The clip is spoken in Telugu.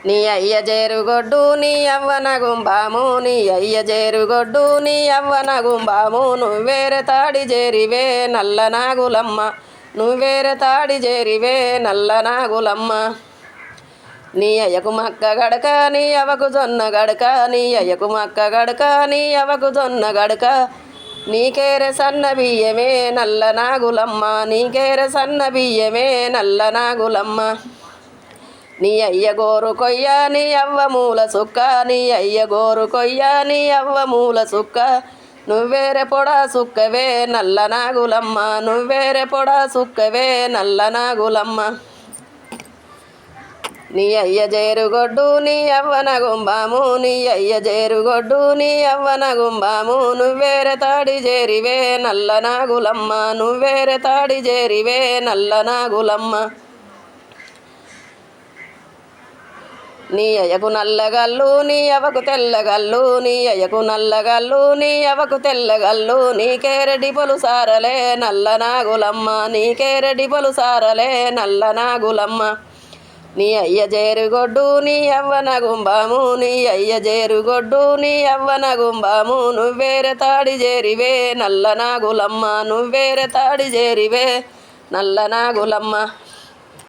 నీ అయ్య జేరుగొడ్డు నీ అవ్వన గుంబాము నీ అయ్య జేరుగొడ్డు నీ అవ్వన గుంబాము నువ్వేరే తాడి జేరివే నల్ల నాగులమ్మ నువ్వేరే తాడి జేరివే నల్ల నాగులమ్మ నీ అయ్యకు మక్క గడక నీ అవకు జొన్న గడక నీ అయ్యకు మక్క గడక నీ అవకు జొన్న గడక నీకేరే సన్న బియ్యమే నల్ల నాగులమ్మ నీకేరే సన్న బియ్యమే నల్ల నాగులమ్మ నీ అయ్య గోరు కొయ్య నీ అవ్వ మూల సుక్క నీ అయ్య గోరు కొయ్య నీ అవ్వ మూల సుక్క నువ్వేరే పొడా సుక్కవే నల్ల నాగులమ్మ నువ్వేరే పొడా సుక్కవే నల్ల నాగులమ్మ నీ అయ్య జేరుగొడ్డు నీ అవ్వన గుంబాము నీ అయ్య జేరుగొడ్డు నీ అవ్వన గుంబాము నువ్వేరే తాడి జేరివే నల్ల నాగులమ్మ నువ్వేరే తాడి జేరివే నల్ల నాగులమ్మ నీ అయ్యకు నల్లగల్లు నీ అవకు తెల్లగల్లు నీ అయ్యకు నల్లగల్లు నీ అవకు తెల్లగల్లు నీకేరెడ్డి పొలు సారలే నల్ల నాగులమ్మ నీకేరెడ్డి పొలు సారలే నల్ల నాగులమ్మ నీ అయ్య జేరుగొడ్డు నీ అవ్వన గుంబాము నీ అయ్య జేరుగొడ్డు నీ అవ్వన గుంబాము నువ్వేరే తాడి జేరివే నల్ల నాగులమ్మ నువ్వేరే తాడి జేరివే నల్ల నాగులమ్మ